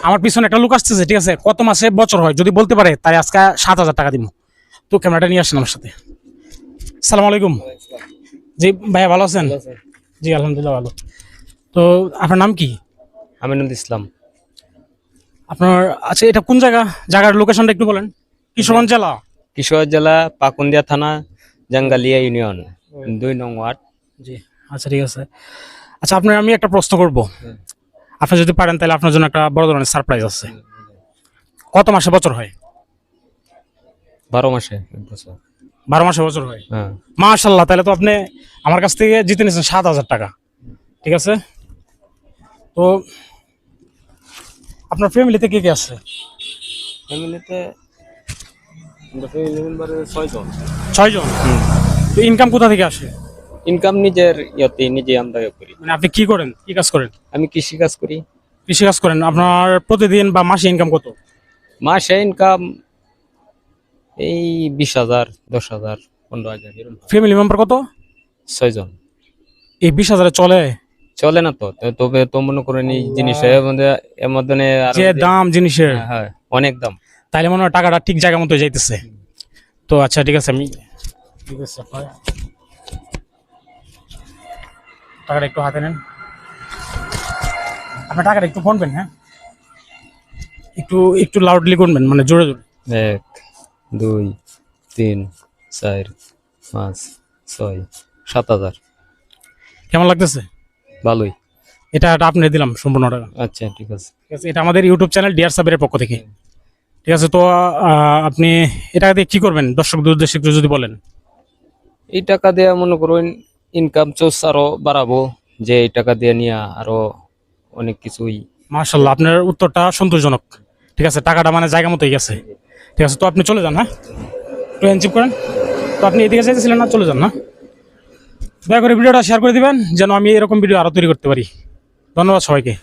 আমার পিছনে একটা লোক আসতেছে, ঠিক আছে? কত মাসে বছর হয় যদি বলতে পারে তাই আজকে 7,000 টাকা দিব। তো ক্যামেরাটা নিয়ে আসেন আমার সাথে। সালাম আলাইকুম। জি ভাইয়া, ভালো আছেন? জি আলহামদুলিল্লাহ ভালো। তো আপনার নাম কি? আমিনুল ইসলাম। আপনার আচ্ছা, এটা কোন জায়গা? জায়গার লোকেশনটা একটু বলেন। কিশোরগঞ্জ জেলা? কিশোর জেলা, পাকুন্দিয়া থানা, জাঙ্গালিয়া ইউনিয়ন, 2 নং ওয়ার্ড। জি আচ্ছা, ঠিক আছে। আচ্ছা, আপনার আমি একটা প্রশ্ন করব, আপনি যদি পারেন তাহলে আপনার জন্য একটা বড় ধরনের সারপ্রাইজ আছে। কত মাসে বছর হয়? 12 মাসে এক বছর। 12 মাসে বছর হয়। হ্যাঁ। মাশাআল্লাহ, তাহলে তো আপনি আমার কাছ থেকে জিতে নিয়েছেন 7,000 টাকা। ঠিক আছে। তো আপনার ফ্যামিলিতে কে কে আছে? ফ্যামিলিতে ফ্যামিলি মেম্বারে 6 জন। 6 জন। তো ইনকাম কোথা থেকে আসে? ইনকাম নিজের ইয়াতে নিজে আমরা করি। মানে আপনি কি করেন, কি কাজ করেন? আমি কৃষি কাজ করি। কৃষি কাজ করেন। আপনার প্রতিদিন বা মাসে ইনকাম কত? মাসে ইনকাম এই 20,000, 10,000, 15,000 এরকম। ফ্যামিলি মেম্বার কত? 6 জন। এই 20,000 চলে? চলে না তো, তবে তো মনে করেন এই জিনিসটা এর মধ্যে আরো যে দাম জিনিসের, হ্যাঁ অনেক দাম। তাইলে মনে হয় টাকাটা ঠিক জায়গা মতো যাইতেছে। তো আচ্ছা, ঠিক আছে, আমি ঠিক আছে, টাকাটা একটু হাতে নেন। আপনার টাকাটা একটু ফোনবেন, হ্যাঁ? একটু একটু লাউডলি করবেন, মানে জোরে জোরে। 1, 2, 3, 4, 5, 6, 7,000। কেমন লাগতেছে? ভালোই। এটা আপনি দিলাম সম্পূর্ণ টাকা। আচ্ছা ঠিক আছে। ঠিক আছে, এটা আমাদের ইউটিউব চ্যানেল ডিয়ার সাবেরের পক্ষ থেকে। ঠিক আছে। তো আপনি এটা দিয়ে কি করবেন দর্শকদের উদ্দেশ্যে একটু যদি বলেন। এই টাকা দিয়ে মনে করুন ইনকাম সোর্স আরো বাড়াবো, যে এই টাকা দিয়ে নিয়ে আরো অনেক কিছুই। মাশাআল্লাহ, আপনার উত্তরটা সন্তোষজনক। ঠিক আছে, টাকাটা মানে জায়গা মতোই গেছে। ঠিক আছে, তো আপনি চলে যান, হ্যাঁ? একটু এনচিপ করেন। তো আপনি এদিকে চাইতেছিলেন না, চলে যান না। দয়া করে ভিডিওটা শেয়ার করে দিবেন যেন আমি এরকম ভিডিও আরো তৈরি করতে পারি। ধন্যবাদ সবাইকে।